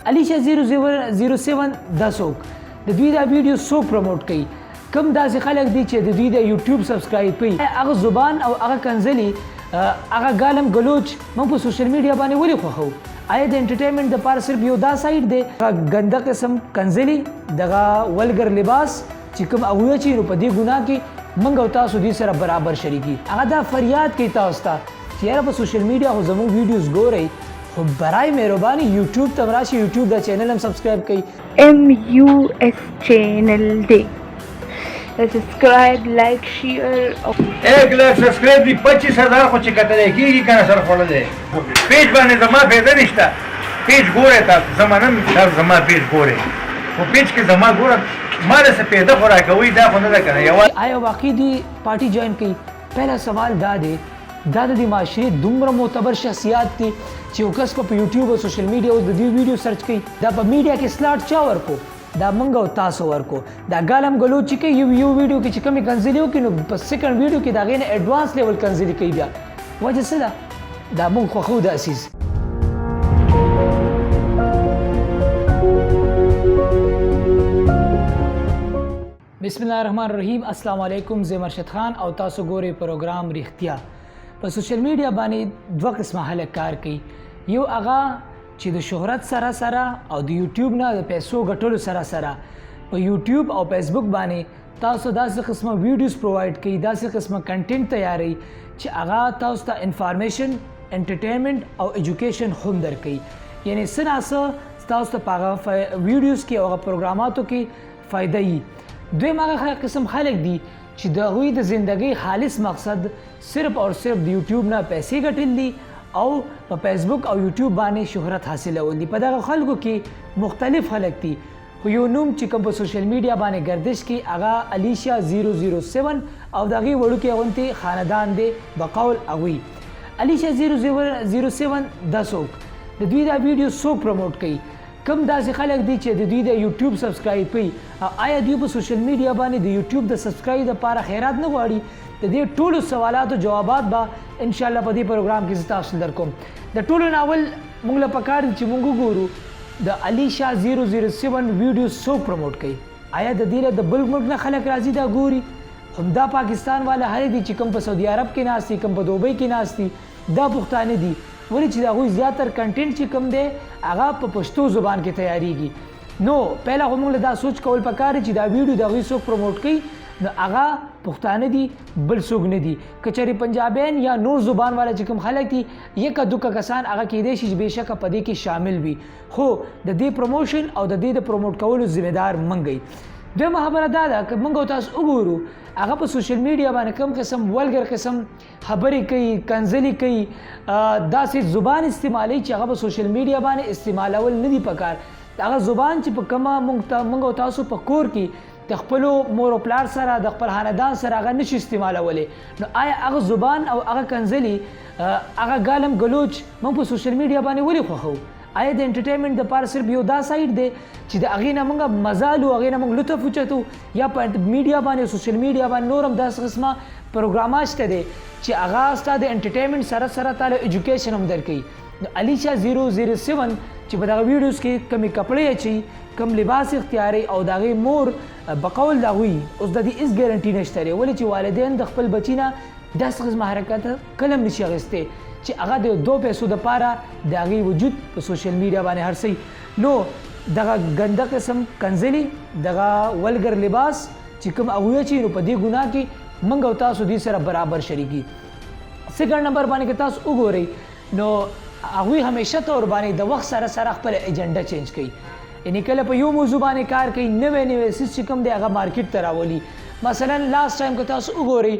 الیشا 007 دا څوک د دوی دا ویډیو څوک پروموټ کوي کوم داسې خلک دي چې د دوی د یوټیوب سبسکرایب کوي هغه زبان او هغه کنځلي هغه ګالم ګلوچ موږ په سوشل میډیا باندې ولې خوښوو آیا د انټرټینمنټ دپاره صرف یو دا سایډ دی هغه ګنده قسم کنځلي دغه ولګر لباس چې کوم هغوی چې نو په دې ګناه کې موږ او تاسو دوی سره برابر شریکي هغه دا فریاد کوي تاسو ته چې یاره په سوشل میډیا خو زموږ ویډیوز ګورئ خو برای مهرباني یوټیوب ته راشي یوټیوب دا چینل هم سبسکرایب کړئ MUS چینل دی سبسکرایب لایک شیر 1 लाख सब्सक्राइब دی 25,000 خو چې کتل کېږي کنه سره خوړل دی پیج باندې زما پیدا نشته پیج ګوره تاسو زمانم زما پیج ګوره او پیج کې زما ګوره ما له څه پیدا خورا کوي دا خو نه ده کنه یو آیا واقعي دی پارټي جوائن کړي پهلا سوال دا دی دا د معاشري دومره معتبر شخصیات دي چې یو کس په یوټیوب او سوشل میډیا او د دې ویډیو سرچ کوي دا په میډیا کې سلاټ چا ورکو دا موږ او تاسو ورکو دا ګالم ګلوچ چې کوي یو ویډیو کې چې کومې کنځلې وکړي نو په سیکنډ ویډیو کې د هغې نه ایډوانس لیول کنځلې کوي بیا وجه څه ده دا موږ خوښو دا اسیز بسم الله الرحمن الرحیم السلام علیکم زه ارشد خان او تاسو ګورئ پروګرام ریښتیا په سوشل میډیا باندې دوه قسمه خلک کار کوي یو هغه چې د شهرت سره سره او د یوټیوب نه د پیسو ګټلو سره سره په یوټیوب او فیسبوک باندې تاسو داسې قسمه ویډیوز پرووایډ کوي داسې قسمه کنټینټ تیاروي چې هغه تاسو ته انفارمیشن انټرټینمنټ او ایجوکیشن هم درکوي یعنی څه ناڅه تاسو ته په هغه ویډیوز کې او هغه پروګراماتو کې فایده وي دویم هغه قسم خلک دي چې د هغوی د زندګۍ خالص مقصد صرف او صرف د یوټیوب نه پیسې ګټل دي او په فیسبوک او یوټیوب باندې شهرت حاصلول دي په دغه خلکو کې مختلف خلک دي خو یو نوم چې کوم په سوشل میډیا باندې گردش کوي هغه الیشا 007 او د هغې وړوکی غوندې خاندان دی بقول هغوی الیشا 007 دا څوک د دوی دا ویډیو څوک پروموټ کوي کوم داسې خلک دي چې د دوی د یوټیوب سبسکرایب کوي او آیا دوی په سوشل میډیا باندې د یوټیوب د سبسکرایب لپاره خیرات نه غواړي د دې ټولو سوالاتو جوابات به ان شاء الله په دې پروګرام کې زه تاسو درکوم د ټولو نه اول موږ له پکار دي چې موږ وګورو د الیشا 007 ویډیو څوک پروموټ کوي آیا د دې د بل ملک نه خلک راځي دا ګوري همدا پاکستان والا هر دي چې کوم په سعودي عرب کې ناست دي کوم په دوبۍ کې ناست دي دا پښتانه دي ولې چې د هغوی زیاتر کنټینټ چې کوم دی هغه په پښتو زبان کې تیاریږي نو پهلا خو موږ له دا سوچ کول پکار چې دا ویډیو د هغوی څوک پروموټ کوي نو هغه پښتانه دي بل څوک نه دي که چېرې پنجابیان یا نور زبان والا چې کوم خلک دي یکه دوکه کسان هغه کیدای شي چې بېشکه په دې کې شامل وي خو د دې پروموشن او د دې د پروموټ کولو ذمهدار موږ یو دویمه خبره دا ده که موږ تاسو وګورو هغه په سوشل میډیا باندې کوم قسم ولګر قسم خبرې کوي کنځلې کوي داسې زبان استعمالوي چې هغه په سوشل میډیا باندې استعمالول نه دي پکار هغه زبان چې په کومه موږ تاسو په کور کې د خپلو مور او پلار سره د خپل خاندان سره هغه نشي استعمالولی نو آیا هغه زبان او هغه کنځلې هغه ګالم ګلوچ موږ په سوشل میډیا باندې ولې خوښوو آیا د انټرټینمنټ دپاره صرف یو دا سایډ دی چې د هغې نه موږ مزه لو هغې نه موږ لطف وچتو یا په میډیا باندې سوشل میډیا باندې نور هم داسې قسمه پروګرامات شته دی چې هغه ستا د انټرټینمنټ سره سره تاله ایجوکیشن هم درکوي نو الیشا 007 چې په دغه ویډیوز کې کمې کپړې اچوي کم لباس اختیاري او د هغې مور بقول د هغوی اوس د دې هېڅ ګارنټي نشته دی ولې چې والدین د خپل بچي نه داسې قسمه حرکت کله هم نشي اخیستی چې هغه د 2 پیسو دپاره د هغې وجود په سوشل میډیا باندې هرڅوي نو دغه ګنده قسم کنځلي دغه ولګر لباس چې کوم هغوی اچوي نو په دې ګناه کې موږ او تاسو دوی سره برابر شریکي سیکنډ نمبر باندې که تاسو وګورئ نو هغوی همیشه طور باندې د وخت سره سره خپل ایجنډا چینج کوي یعنی کله په یو موضوع باندې کار کوي نوی نوی څیز چې کوم دی هغه مارکیټ ته راولي مثلا لاست ټایم که تاسو وګورئ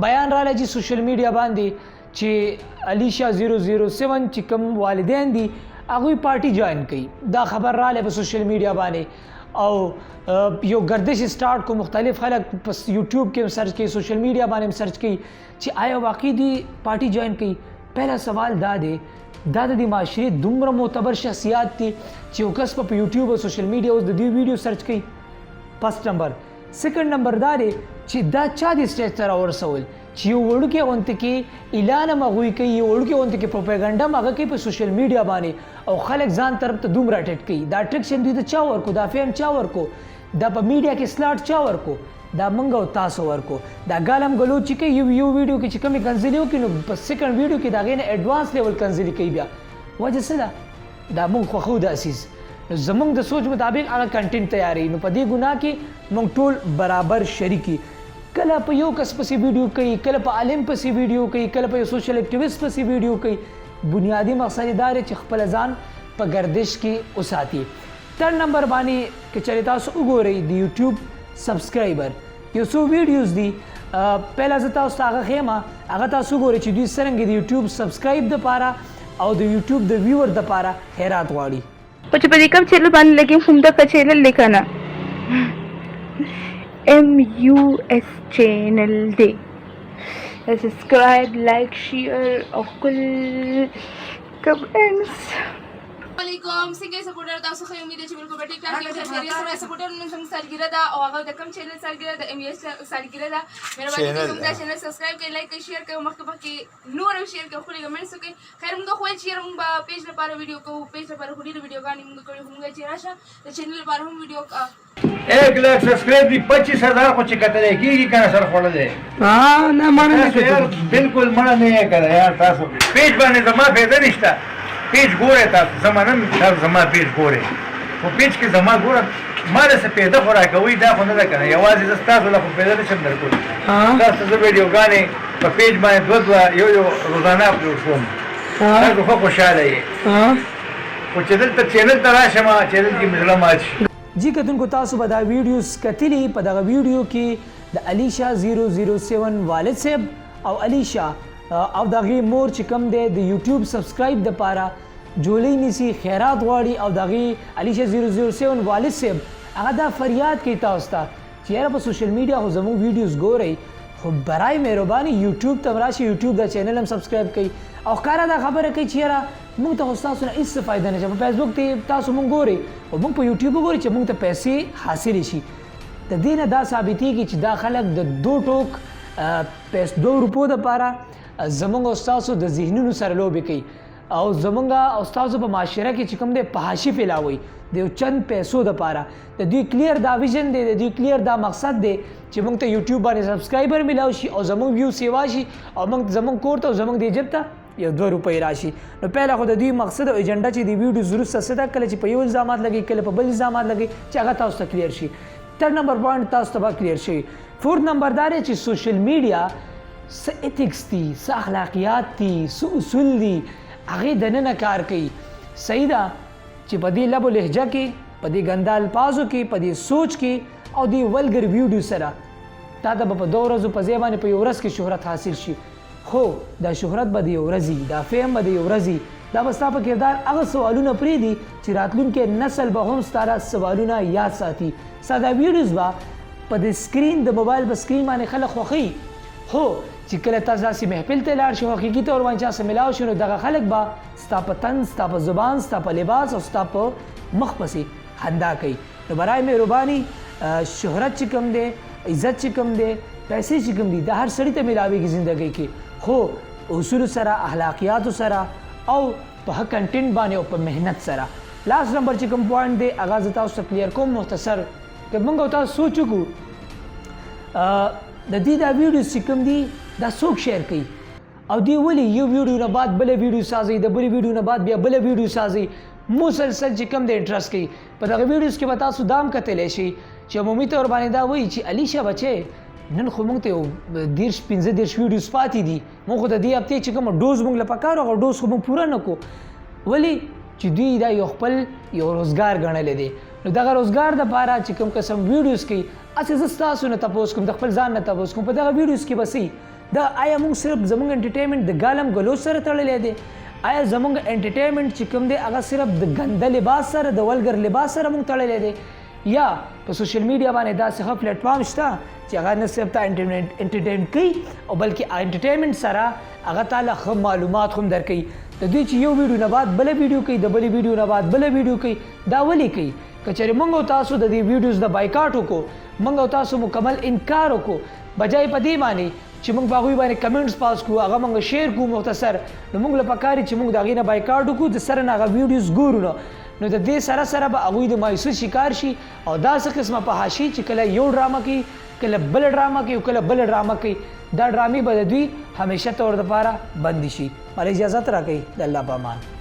بیان راغلی چې سوشل میډیا باندې چې الیشا 007 چې کوم والدین دي هغوی پارټي جوائن کوي دا خبر راغلی په سوشل میډیا باندې او یو گردش سٹارټ کو مختلف خلک په یوټیوب کې سرچ کوي سوشل میډیا باندې سرچ کوي چې آیا واقعي دی پارټي جوائن کوي پهلا سوال دا دی دا د معاشري دومره معتبر شخصیات دي چې یو کس په یوټیوب او سوشل میډیا اوس د دې ویډیو سرچ کوي فرست نمبر سیکنډ نمبر دا دی چې دا چا د سټیج ته راورسول چې یو وړوکی غونته کې اعلان هم هغوی کوي یو وړوکی غونته کې پروپاګانډا هم هغه کوي په سوشل میډیا باندې او خلک ځان طرف ته دومره ټټ کوي دا ټریکشن دوی ته چا ورکو دا فیم چا ورکو دا په میډیا کې سلاټ چا ورکو دا موږ او تاسو ورکو دا ګالم ګلوچ چې کوي یو ویډیو کې چې کومې کنځلې وکړي نو په سیکنډ ویډیو کې د هغې نه ایډوانس لیول کنځلې کوي بیا وجه څه ده دا موږ خوښو دا سیز نو زموږ د سوچ مطابق هغه کنټینټ تیاری نو په دې ګناه کې موږ ټول برابر شریکي کله په یو کس پسې ویډیو کوي کله په عالم پسې ویډیو کوي کله په یو سوشل اکټیویسټ پسې ویډیو کوي بنیادی مقصد یې دا دی چې خپل ځان په گردش کې وساتي تر نمبر باندې که چېرې تاسو وګورئ د یوټیوب سبسکرایبر یو څو ویډیوز دي پهله زه تاسو ته هغه ښیم هغه تاسو وګورئ چې دوی څرنګه د یوټیوب سبسکرایب دپاره او د یوټیوب د ویور دپاره خیرات غواړي خو چې په دې کوم چینل باندې لګیم همدغه چینل دی که نه MUS چینل دی سبسکرایب لایک شیر او کل کمنټس علیکم څنګه سپورټر تاسو خو امید چې بالکل ټیک ټاک یو خیریت سره سپورټر نن څنګه سالګیره ده او هغه د کم چینل سالګیره د MUS سالګیره ده مهرباني کوئ موږ دا چینل سبسکرایب کړئ لایک کړئ شیر کړئ مخکې نور هم شیر کړئ خو کمنټس وکړئ خیر موږ خو چې موږ پیج لپاره ویډیو کوو پیج لپاره خو ډېر ویډیوګانې موږ کړو موږ چې راشه د چینل لپاره هم ویډیو 1 लाख सब्सक्राइब भी 25,000 को चिकते की का सर खोल दे हां ना माने यार बिल्कुल मना नहीं है करे यार तासो पेज बने जमा फायदा निश्ता पेज गोरे था जमाना में जमा पेज गोरे वो पेज के जमा गोरा मारे से पैदा हो रहा है कोई दा होने लगा है आवाज इस तासो ला पैदा नहीं चंदर को हां तासो जो वीडियो गाने पर पेज में दो यो रोजाना अपलोड कोम हां तो खुशहाल है ये हां वो चैनल तराशमा चैनल की मजलम आज جی کتونکو تاسو به دا ویډیوز کتلی په دغه ویډیو کې د الیشا 007 والد صاحب او الیشا او دغه مور چې کوم دی د یوټیوب سبسکرایب دپاره جولۍ نیسي خیرات غواړي او دغه الیشا 007 والد صاحب هغه دا فریاد کوي تاسو ته چې یاره په سوشل میډیا خو زموږ ویډیوز ګورئ خو برای مهرباني یوټیوب ته راشي یوټیوب دا چینل هم سبسکرایب کوي او ښکاره دا خبره کوي چې یاره موږ ته خو ستاسو نه هېڅ فایده نشته په فیسبوک ته تاسو موږ ګورئ او موږ په یوټیوب وګورئ چې موږ ته پیسې حاصلې شي د دې نه دا ثابتېږي چې دا خلک د 2 ټوک 2 روپو دپاره زموږ او ستاسو د ذهنونو سره لوبې کوي او زموږ او ستاسو په معاشره کې چې کوم دی فحاشي فیلاوئ د یو چند پیسو دپاره د دوی کلیر دا ویژن دی د دوی کلیر دا مقصد دی چې موږ ته یوټیوب باندې سبسکرایبر میلاو شي او زموږ ویو سیوا شي او موږ زموږ کور ته او زموږ د جیب ته یو 2 روپۍ راشي نو پهله خو د دوی مقصد او ایجنډا چې د ویډیو وروسته څه ده کله چې په یو الزامات لګي کله په بل الزامات لګي چې هغه تاسو ته کلیر شي تر نمبر پوینټ تاسو ته به کلیر شي فورث نمبر دا دی چې سوشل میډیا څه ایتکس دي څه اخلاقیات دي څه اصول دي هغې دننه کار کوي صحیح ده چې په دې لب و لهجه کې په دې ګنده الفاظو کې په دې سوچ کې او دې ولګر ویډیو سره تا ته به په 2 ورځو په ځای باندې په یو ورځ کې شهرت حاصل شي خو دا شهرت به د یو ورځي دا فیم به د یو ورځي دا به ستا په کردار هغه سوالونه پرېږدي چې راتلونکی نسل به هم ستا دا سوالونه یاد ساتي ستا دا ویډیوز به په د سکرین د موبایل په سکرین باندې خلک خوښوي خو چې کله تاسو داسې محفل ته لاړ شي حقیقي طور باندې چا سره میلاو شي نو دغه خلک به ستا په تن ستا په زبان ستا په لباس او ستا په مخ پسې خندا کوي نو برای مهرباني شهرت چې کوم دی عزت چې کوم دی پیسې چې کوم دي دا هر سړي ته میلاویږي زندګۍ کې خو اصول سره اخلاقیاتو سره او په ښه کنټینټ باندې او په محنت سره لاست نمبر چې کوم پوینټ دی هغه زه تاسو ته کلیر کوم مختصر که موږ او تاسو سوچ وکړو د دې دا ویډیوز چې کوم دي دا څوک شیر کوي او دی ولې یو ویډیو نه بعد بله ویډیو سازي د بلې ویډیو نه بعد بیا بله ویډیو سازي مسلسل چې کوم د انټرسټ کوي په دغه ویډیوز کې به تاسو دا هم کتلی شئ چې عمومي طور باندې دا وایي چې الیشا بچی نن خو موږ ته یو 15 ویډیوز پاتې دي موږ خو د دې هفتې چې کومه ډوز موږ له پکار هغه ډوز خو موږ پوره نه کړو ولې چې دوی دا یو خپل یو روزګار ګڼلی دی نو دغه روزګار دپاره چې کوم قسم ویډیوز کوي هسې زه ستاسو نه تپوس کوم د خپل ځان نه تپوس کوم په دغه ویډیوز کې به څه دا آیا موږ صرف زموږ انټرټینمنټ د ګالم ګلوچ سره تړلی دی آیا زموږ انټرټینمنټ چې کوم دی هغه صرف د ګنده لباس سره د ولګر لباس سره موږ تړلی دی یا په سوشل میډیا باندې داسې ښه پلیټفارم شته چې هغه نه صرف ته انټرټین کوي او بلکې انټرټینمنټ سره هغه تاله ښه معلومات هم درکوي د دوی چې یو ویډیو نه بعد بله ویډیو کوي د بلې ویډیو نه بعد بله ویډیو کوي دا ولې کوي که چېرې موږ او تاسو د دې ویډیوز د بایکاټ وکړو موږ او تاسو مکمل انکار وکړو بجای په دې باندې چې موږ په هغوی باندې کمنټس پاس کړو هغه موږ شیر کړو مختصر نو موږ له پکار چې موږ د هغې نه بایکاټ وکړو د سره نه هغه ویډیوز ګورو نو د دې سره سره به هغوی د مایوسۍ شکار شي او داسې قسمه فحاشي چې کله یو ډرامه کوي کله بل ډرامه کوي او کله بل ډرامه کوي دا ډرامې به د دوی همیشه طور دپاره بندي شي ماله اجازت راکوي د الله په امان